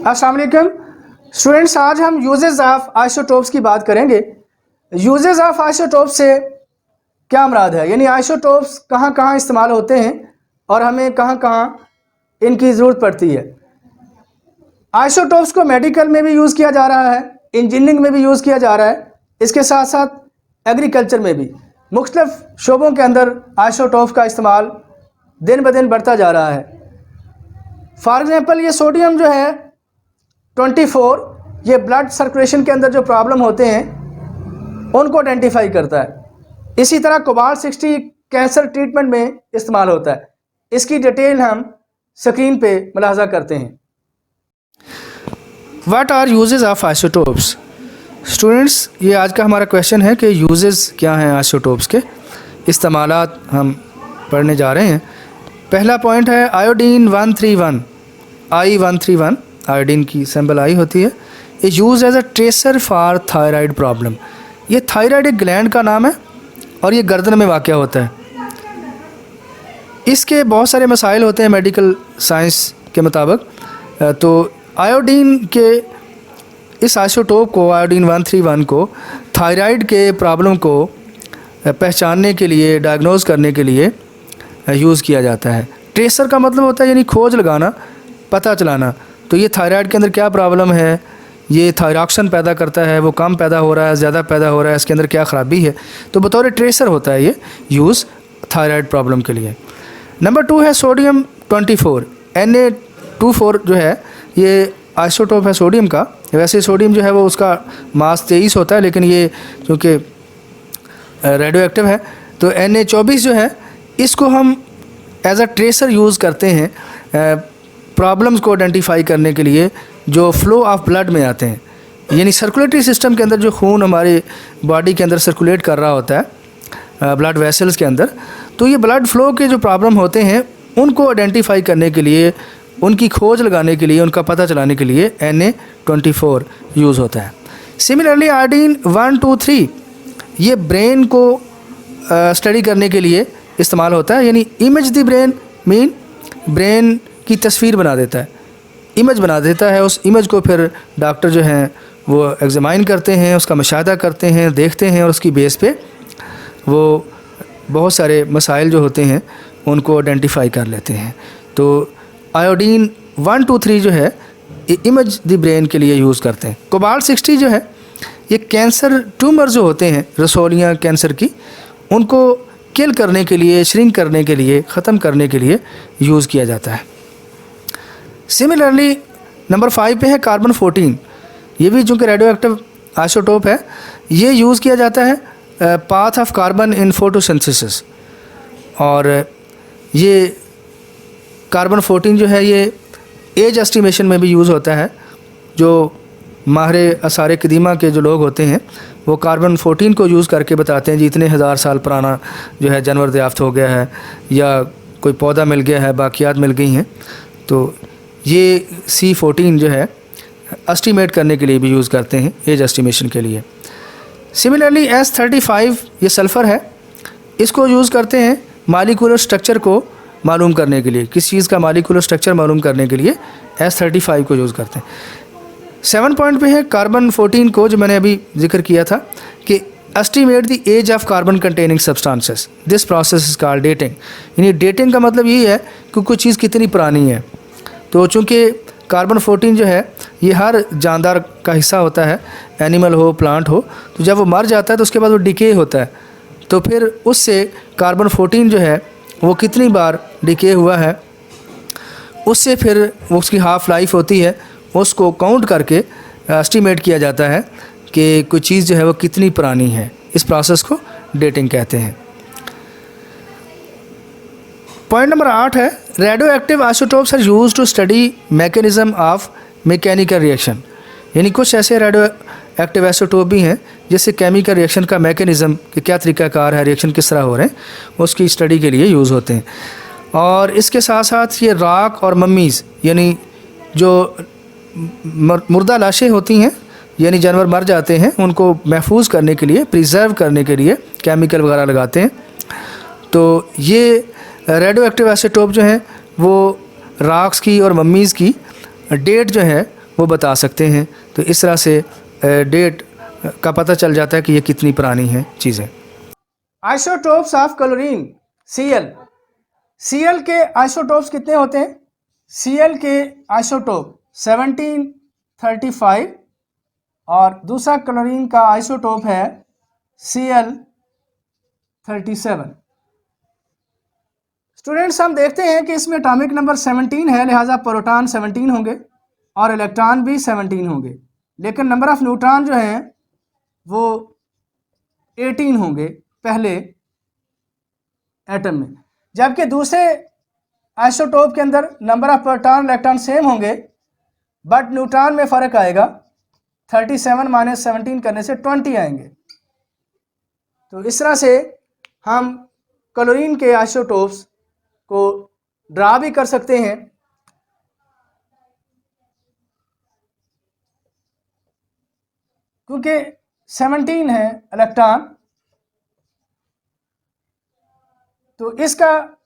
अस्सलाम वालेकुम स्टूडेंट्स, आज हम यूजेस ऑफ आइसोटोप्स की बात करेंगे। यूजेस ऑफ आइसोटोप से क्या मुराद है, यानी आइसोटोप्स कहाँ कहाँ इस्तेमाल होते हैं और हमें कहाँ कहाँ इनकी ज़रूरत पड़ती है। आइसोटोप्स को मेडिकल में भी यूज़ किया जा रहा है, इंजीनियरिंग में भी यूज़ किया जा रहा है, इसके साथ साथ एग्रीकल्चर में भी मुख्तलिफ शोबों के अंदर आइसोटोप्स का इस्तेमाल दिन ब दिन बढ़ता जा रहा है। फॉर एग्ज़ाम्पल ये सोडियम जो है 24, ये ब्लड सर्कुलेशन के अंदर जो प्रॉब्लम होते हैं उनको आइडेंटिफाई करता है। इसी तरह कोबाल्ट 60 कैंसर ट्रीटमेंट में इस्तेमाल होता है। इसकी डिटेल हम स्क्रीन पे मुलाहजा करते हैं। What are uses of isotopes? Students, ये आज का हमारा क्वेश्चन है कि यूजेस क्या हैं आइसोटोप्स के, इस्तेमालात हम पढ़ने जा रहे हैं। पहला पॉइंट है आयोडीन 131, I131, आयोडीन की सिंबल आई होती है। ये use as a tracer for thyroid problem. ये थायराइड एक ग्लैंड का नाम है और ये गर्दन में वाक़या होता है। इसके बहुत सारे मसाइल होते हैं मेडिकल साइंस के मुताबिक। तो आयोडीन के इस आइसोटोप को, आयोडीन 131 को, थायराइड के प्रॉब्लम को पहचानने के लिए, डायग्नोज करने के लिए यूज़ किया जाता है। ट्रेसर का मतलब होता है यानी खोज लगाना, पता चलाना। तो ये थायराइड के अंदर क्या प्रॉब्लम है, ये थायरॉक्सिन पैदा करता है, वो कम पैदा हो रहा है, ज़्यादा पैदा हो रहा है, इसके अंदर क्या ख़राबी है, तो बतौर ट्रेसर होता है ये यूज़ थायराइड प्रॉब्लम के लिए। नंबर 2 है सोडियम 24, Na24 जो है ये आइसोटोप है सोडियम का। वैसे सोडियम जो है वो उसका मास 23 होता है, लेकिन ये चूँकि रेडियो एक्टिव है तो Na24 जो है इसको हम एज अ ट्रेसर यूज़ करते हैं प्रॉब्लम्स को आइडेंटिफाई करने के लिए जो फ्लो ऑफ ब्लड में आते हैं, यानी सर्कुलेटरी सिस्टम के अंदर जो खून हमारे बॉडी के अंदर सर्कुलेट कर रहा होता है ब्लड वेसल्स के अंदर। तो ये ब्लड फ्लो के जो प्रॉब्लम होते हैं उनको आइडेंटिफाई करने के लिए, उनकी खोज लगाने के लिए, उनका पता चलाने के लिए Na24 यूज़ होता है। सिमिलरली आयोडीन 123 ये ब्रेन को स्टडी करने के लिए इस्तेमाल होता है, यानी image the brain mean brain की तस्वीर बना देता है, इमेज बना देता है। उस इमेज को फिर डॉक्टर जो हैं वो एग्जामाइन करते हैं, उसका मुशाहदा करते हैं, देखते हैं और उसकी बेस पे वो बहुत सारे मसाइल जो होते हैं उनको आइडेंटिफाई कर लेते हैं। तो आयोडीन 123 जो है ये इमेज द ब्रेन के लिए यूज़ करते हैं। कोबाल्ट 60 जो है ये कैंसर ट्यूमर जो होते हैं, रसोलियाँ कैंसर की, उनको किल करने के लिए, श्रिंक करने के लिए, ख़त्म करने के लिए यूज़ किया जाता है। सिमिलरली नंबर 5 पे है कार्बन 14। ये भी चूँकि रेडियो एक्टिव आइसोटोप है, ये यूज़ किया जाता है path of carbon in photosynthesis. और ये कार्बन 14 जो है ये एज एस्टिमेशन में भी यूज़ होता है। जो माहिर आसार कदीमा के जो लोग होते हैं वो कार्बन 14 को यूज़ करके बताते हैं जी इतने हज़ार साल पुराना जो है जानवर दरियाफ्त हो गया है या कोई पौधा मिल गया है, बाकियात मिल गई हैं। तो ये C14 जो है एस्टिमेट करने के लिए भी यूज़ करते हैं, एज एस्टिमेशन के लिए। सिमिलरली S35 ये सल्फ़र है, इसको यूज़ करते हैं मालिकुलर स्ट्रक्चर को मालूम करने के लिए, किस चीज़ का मालिकुलर स्ट्रक्चर मालूम करने के लिए S35 को यूज़ करते हैं। 7 पॉइंट पे है कार्बन 14 को, जो मैंने अभी जिक्र किया था कि estimate the age of carbon containing substances, this process is called dating. यानी डेटिंग का मतलब ये है कि कोई चीज़ कितनी पुरानी है। तो चूँकि कार्बन 14 जो है ये हर जानदार का हिस्सा होता है, एनिमल हो, प्लांट हो, तो जब वो मर जाता है तो उसके बाद वो डिके होता है। तो फिर उससे कार्बन 14 जो है वो कितनी बार डिके हुआ है, उससे फिर वो उसकी हाफ़ लाइफ होती है, उसको काउंट करके एस्टिमेट किया जाता है कि कोई चीज़ जो है वो कितनी पुरानी है। इस प्रोसेस को डेटिंग कहते हैं। पॉइंट नंबर 8 है radioactive isotopes are use to study mechanism of mechanical reaction. यानी कुछ ऐसे रेडियो एक्टिव आइसोटोप भी हैं जिससे केमिकल रिएक्शन का मैकेनिज़्म कि क्या तरीक़ाकार है, रिएक्शन किस तरह हो रहे हैं, उसकी स्टडी के लिए यूज़ होते हैं। और इसके साथ साथ ये राख और मम्मीज़, यानी जो मुर्दा लाशें होती हैं, यानी जानवर मर जाते हैं, उनको महफूज करने के लिए, प्रिजर्व करने के लिए केमिकल वगैरह लगाते हैं। तो ये रेडियो एक्टिव आइसोटोप जो हैं वो राख्स की और मम्मीज़ की डेट जो है वो बता सकते हैं। तो इस तरह से डेट का पता चल जाता है कि ये कितनी पुरानी हैं चीज़ें। Isotopes of chlorine Cl। Cl के आइसोटोप्स कितने होते हैं? Cl के आइसोटोप 1735 और दूसरा क्लोरीन का आइसोटोप है Cl37। स्टूडेंट्स, हम देखते हैं कि इसमें एटॉमिक नंबर 17 है, लिहाजा प्रोटॉन 17 होंगे और इलेक्ट्रॉन भी 17 होंगे, लेकिन नंबर ऑफ न्यूट्रॉन जो हैं वो 18 होंगे पहले एटम में, जबकि दूसरे आइसोटोप के अंदर number of proton electron same होंगे, बट न्यूट्रॉन में फ़र्क आएगा। 37 माइनस 17 करने से 20 आएंगे। तो इस तरह से हम क्लोरीन के आइसोटोप्स को ड्रा भी कर सकते हैं। क्योंकि 17 है इलेक्ट्रॉन, तो इसका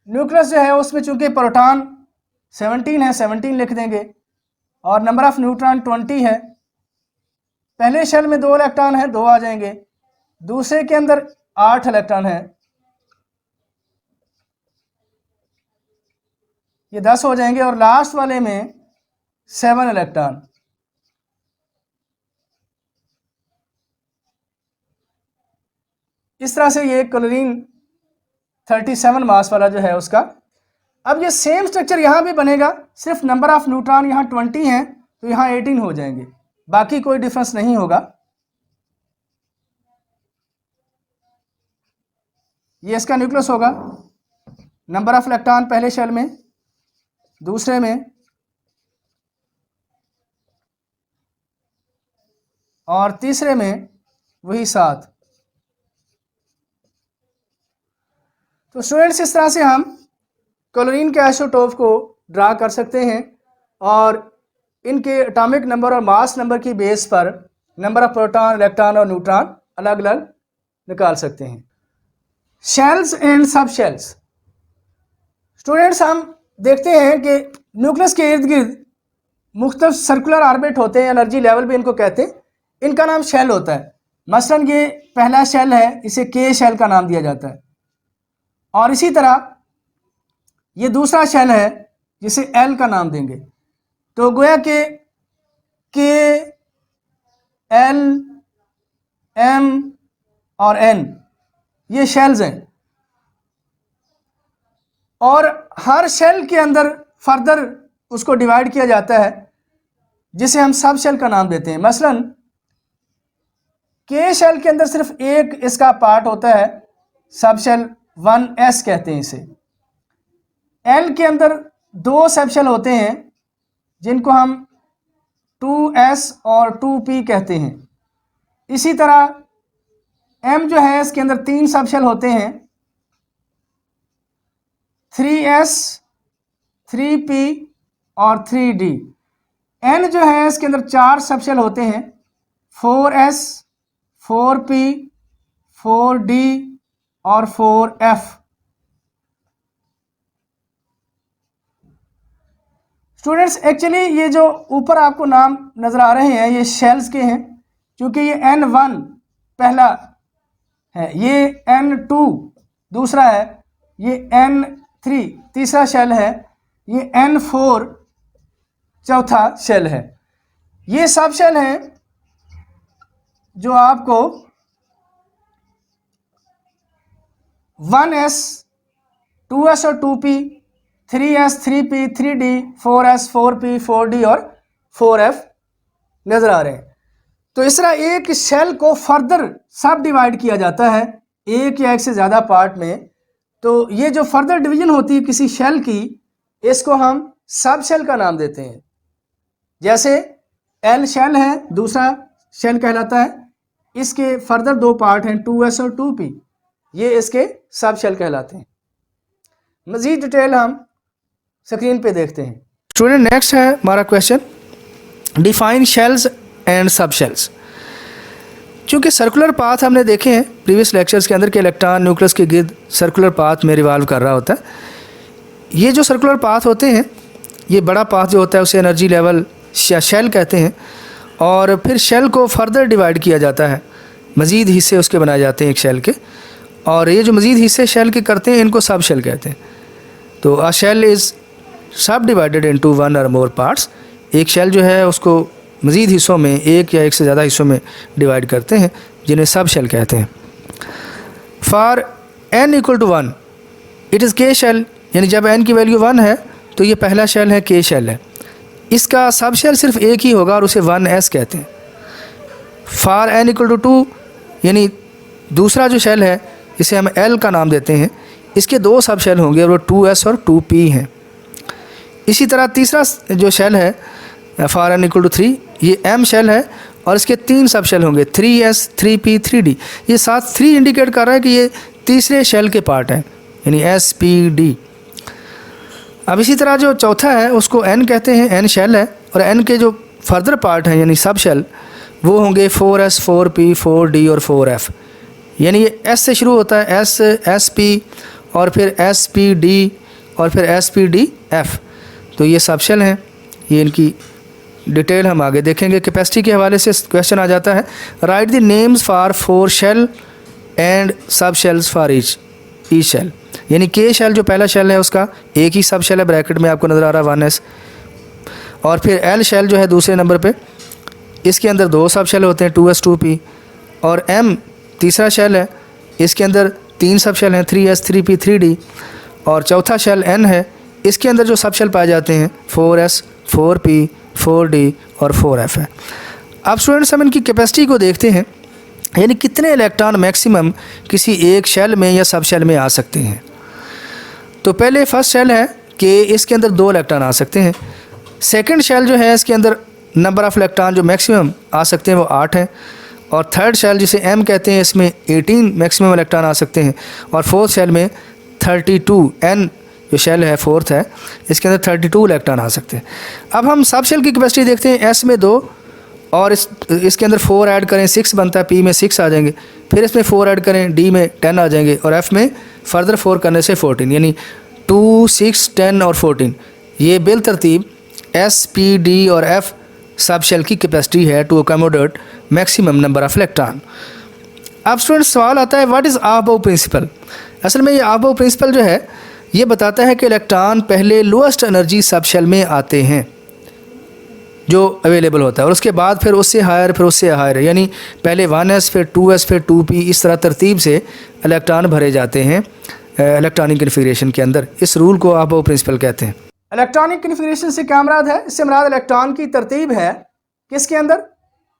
न्यूक्लियस जो है उसमें चूंकि प्रोटॉन 17 है, 17 लिख देंगे, और नंबर ऑफ न्यूट्रॉन 20 है। पहले शेल में 2 इलेक्ट्रॉन है, 2 आ जाएंगे, दूसरे के अंदर 8 इलेक्ट्रॉन है, ये 10 हो जाएंगे, और लास्ट वाले में 7 इलेक्ट्रॉन। इस तरह से ये क्लोरीन 37 मास वाला जो है उसका। अब ये सेम स्ट्रक्चर यहाँ भी बनेगा, सिर्फ नंबर ऑफ न्यूट्रॉन यहाँ 20 हैं तो यहाँ 18 हो जाएंगे, बाकी कोई डिफरेंस नहीं होगा। ये इसका न्यूक्लियस होगा, नंबर ऑफ इलेक्ट्रॉन पहले शेल में, दूसरे में, और तीसरे में वही 7। तो स्टूडेंट्स, इस तरह से हम क्लोरीन के आइसोटोप को ड्रा कर सकते हैं और इनके एटॉमिक नंबर और मास नंबर की बेस पर नंबर ऑफ प्रोटॉन, इलेक्ट्रॉन और न्यूट्रॉन अलग अलग निकाल सकते हैं। शेल्स एंड सब शेल्स। स्टूडेंट्स, हम देखते हैं कि न्यूक्लियस के इर्द गिर्द मुख्तलिफ सर्कुलर ऑर्बिट होते हैं, एनर्जी लेवल भी इनको कहते हैं, इनका नाम शेल होता है। मसलन ये पहला शेल है, इसे के शेल का नाम दिया जाता है, और इसी तरह ये दूसरा शेल है जिसे एल का नाम देंगे। तो गोया के एल, एम और एन ये शेल्स हैं, और हर शेल के अंदर फर्दर उसको डिवाइड किया जाता है जिसे हम सब शेल का नाम देते हैं। मसलन के शेल के अंदर सिर्फ एक इसका पार्ट होता है, सब शेल 1s कहते हैं इसे। एल के अंदर 2 सब शेल होते हैं जिनको हम 2s और 2p कहते हैं। इसी तरह m जो है इसके अंदर 3 सब शेल होते हैं, 3s, 3p और 3d। n जो है इसके अंदर 4 सब शेल होते हैं, 4s, 4p, 4d और 4f। स्टूडेंट्स, एक्चुअली ये जो ऊपर आपको नाम नज़र आ रहे हैं ये शेल्स के हैं, क्योंकि ये N1 पहला है, ये N2 दूसरा है, ये N3 तीसरा शेल है, ये N4 चौथा शेल है। ये सब शेल हैं जो आपको 1s, 2s और 2p, 3s, 3p, 3d, 4s, 4p, 4d और 4f नज़र आ रहे हैं। तो इस तरह एक शेल को फर्दर सब डिवाइड किया जाता है एक या एक से ज़्यादा पार्ट में। तो ये जो फर्दर डिवीजन होती है किसी शेल की, इसको हम सब शेल का नाम देते हैं। जैसे एल शेल है, दूसरा शेल कहलाता है, इसके फर्दर 2 पार्ट हैं 2s और 2p, ये इसके सब शेल कहलाते हैं। मज़ीद डिटेल हम स्क्रीन पे देखते हैं। स्टूडेंट, नेक्स्ट है हमारा क्वेश्चन, डिफाइन शेल्स एंड सब शेल्स। चूँकि सर्कुलर पाथ हमने देखे हैं प्रीवियस लेक्चर्स के अंदर कि इलेक्ट्रॉन न्यूक्लियस के गिर्द सर्कुलर पाथ में रिवॉल्व कर रहा होता है। ये जो सर्कुलर पाथ होते हैं, ये बड़ा पाथ जो होता है उसे एनर्जी लेवल शेल कहते हैं। और फिर शेल को फर्दर डिवाइड किया जाता है, मज़ीद हिस्से उसके बनाए जाते हैं एक शेल के, और ये जो मज़ीद हिस्से शेल के करते हैं इनको सब शेल कहते हैं। तो अ शेल इज़ सब डिवाइडेड इनटू वन और मोर पार्ट्स। एक शेल जो है उसको मज़ीद हिस्सों में, एक या एक से ज़्यादा हिस्सों में डिवाइड करते हैं, जिन्हें सब शेल कहते हैं। For n equal to 1 it is K shell, यानी जब n की वैल्यू 1 है तो ये पहला शेल है, के शेल है। इसका सब शेल सिर्फ एक ही होगा और उसे 1s कहते हैं। फॉर n इक्वल टू 2 यानी दूसरा जो शेल है इसे हम l का नाम देते हैं, इसके दो सब शेल होंगे और वो 2s और 2p हैं। इसी तरह तीसरा जो शेल है फॉर n इक्वल टू 3, ये m शेल है और इसके 3 सब शेल होंगे, 3s 3p 3d। ये साथ 3 इंडिकेट कर रहा है कि ये तीसरे शेल के पार्ट हैं, यानी s p d। अब इसी तरह जो चौथा है उसको n कहते हैं, n शेल है, और n के जो फर्दर पार्ट हैं यानी सब शेल वो होंगे 4s 4p 4d और 4f। यानी ये s से शुरू होता है, s sp और फिर spd और फिर spdf। तो ये सब शेल हैं, ये इनकी डिटेल हम आगे देखेंगे। कैपेसिटी के हवाले से क्वेश्चन आ जाता है, write the names for 4 shell and subshells for each shell. यानी के शेल जो पहला शेल है उसका एक ही सब शेल है, ब्रैकेट में आपको नज़र आ रहा है 1s। और फिर एल शेल जो है दूसरे नंबर पे, इसके अंदर 2 सब शेल होते हैं 2s 2p। और m तीसरा शेल है, इसके अंदर 3 सब शेल हैं 3s 3p 3d। और चौथा शेल n है, इसके अंदर जो सब शेल पाए जाते हैं 4s 4p 4d और 4f है। अब स्टूडेंट्स हम इनकी कैपेसिटी को देखते हैं, यानी कितने इलेक्ट्रॉन मैक्सिमम किसी एक शेल में या सब शेल में आ सकते हैं। तो पहले फर्स्ट शेल है कि इसके अंदर 2 इलेक्ट्रॉन आ सकते हैं। सेकंड शेल जो है इसके अंदर नंबर ऑफ़ इलेक्ट्रॉन जो मैक्सिमम आ सकते हैं वो 8 हैं। और थर्ड शेल जिसे m कहते हैं इसमें 18 मैक्सिमम इलेक्ट्रॉन आ सकते हैं। और फोर्थ शेल में 32 n जो शेल है फोर्थ है, इसके अंदर 32 इलेक्ट्रॉन आ सकते हैं। अब हम सब शेल की कैपेसिटी देखते हैं। s में 2 और इसके अंदर 4 ऐड करें 6 बनता है, p में 6 आ जाएंगे, फिर इसमें 4 ऐड करें d में 10 आ जाएंगे, और f में फर्दर 4 करने से 14, यानी 2 6 10 और 14। ये बिल तरतीब s p d और f सब शेल की कैपेसिटी है to accommodate maximum number of electron. अब स्टूडेंट सवाल आता है व्हाट इज़ अबाव प्रिंसिपल। असल में ये अबाव प्रिंसिपल जो है ये बताता है कि इलेक्ट्रॉन पहले लोएस्ट एनर्जी सब शेल में आते हैं जो अवेलेबल होता है, और उसके बाद फिर उससे हायर, फिर उससे हायर, यानी पहले 1s फिर 2s फिर 2p, इस तरह तरतीब से इलेक्ट्रॉन भरे जाते हैं इलेक्ट्रॉनिक कन्फिगरेशन के अंदर। इस रूल को अबाव प्रिंसिपल कहते हैं। इलेक्ट्रॉनिक कन्फिगरेशन से क्या मुराद है? इससे मुराद इलेक्ट्रॉन की तरतीब है किसके अंदर,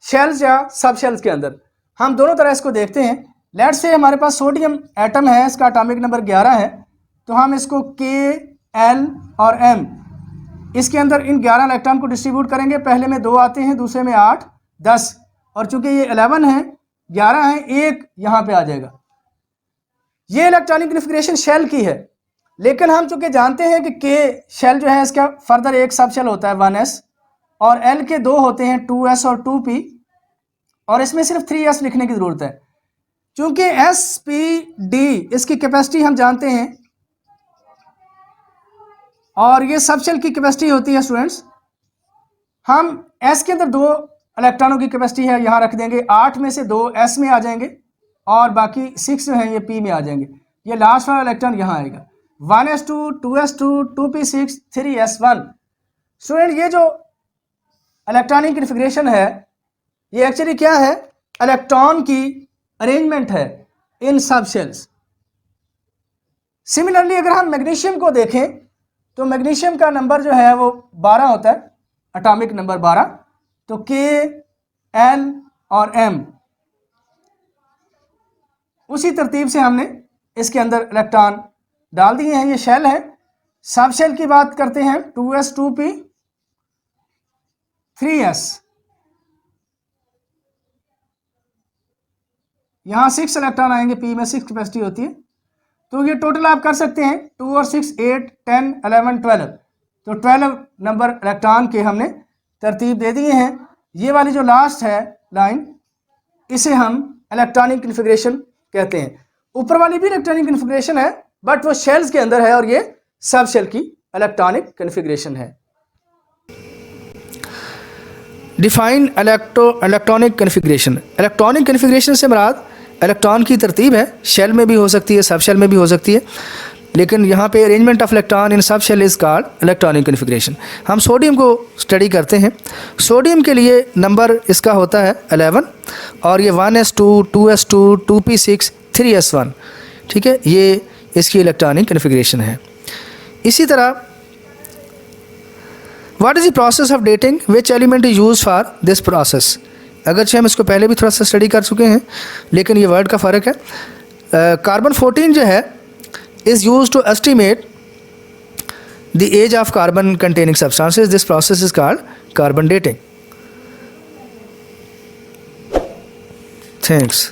शेल्स या सब शेल्स के अंदर। हम दोनों तरह इसको देखते हैं। लेट से हमारे पास सोडियम एटम है, इसका एटॉमिक नंबर 11 है, तो हम इसको K L और M इसके अंदर इन 11 इलेक्ट्रॉन को डिस्ट्रीब्यूट करेंगे। पहले में 2 आते हैं, दूसरे में 8 10, और चूंकि ये 11 है 11 है, एक यहाँ पे आ जाएगा। ये इलेक्ट्रॉनिक कन्फिगरेशन शेल की है, लेकिन हम चूंकि जानते हैं कि के शेल जो है इसका फर्दर एक सब शेल होता है 1s, और L के 2 होते हैं 2s और 2p, और इसमें सिर्फ 3s लिखने की ज़रूरत है। चूंकि spd इसकी कैपेसिटी हम जानते हैं, और ये सब शेल की कैपेसिटी होती है स्टूडेंट्स, हम s के अंदर 2 इलेक्ट्रॉनों की कैपेसिटी है, यहाँ रख देंगे। 8 में से 2 s में आ जाएंगे और बाकी 6 जो हैं ये p में आ जाएंगे। ये लास्ट वाला इलेक्ट्रॉन यहाँ आएगा, 1s2 2s2 2p6 3s1। Student ये जो इलेक्ट्रॉनिक कन्फिगरेशन है ये एक्चुअली क्या है, इलेक्ट्रॉन की अरेंजमेंट है इन सब शेल्स। सिमिलरली अगर हम मैग्नीशियम को देखें तो मैग्नीशियम का नंबर जो है वो 12 होता है, एटॉमिक नंबर 12। तो K L और M उसी तरतीब से हमने इसके अंदर इलेक्ट्रॉन डाल दिए हैं। ये शेल है। सब शेल की बात करते हैं, 2s 2p 3s, यहाँ 6 इलेक्ट्रॉन आएंगे, p में 6 कैपेसिटी होती है। तो ये टोटल आप कर सकते हैं 2 और 6 8 10 11 12। तो 12 नंबर इलेक्ट्रॉन के हमने तरतीब दे दिए हैं। ये वाली जो लास्ट है लाइन, इसे हम इलेक्ट्रॉनिक कन्फिगरेशन कहते हैं। ऊपर वाली भी इलेक्ट्रॉनिक कन्फिगरेशन है, बट वो शेल्स के अंदर है, और ये सब शेल की इलेक्ट्रॉनिक कन्फिगरेशन है। Define electronic configuration. Electronic configuration से मुराद इलेक्ट्रॉन की तरतीब है, शेल में भी हो सकती है, सब शेल में भी हो सकती है, लेकिन यहाँ पे arrangement of electron in subshell is called electronic configuration. हम सोडियम को स्टडी करते हैं। सोडियम के लिए नंबर इसका होता है 11 और ये 1s2, 2s2, 2p6, 3s1, ठीक है, ये इसकी इलेक्ट्रॉनिक कन्फिग्रेशन है। इसी तरह what is the process of dating, which element is use for this process. अगरचे हम इसको पहले भी थोड़ा सा स्टडी कर चुके हैं, लेकिन ये वर्ड का फ़र्क है। कार्बन 14 जो है is used to estimate the age of carbon containing substances. This process is called carbon dating. Thanks.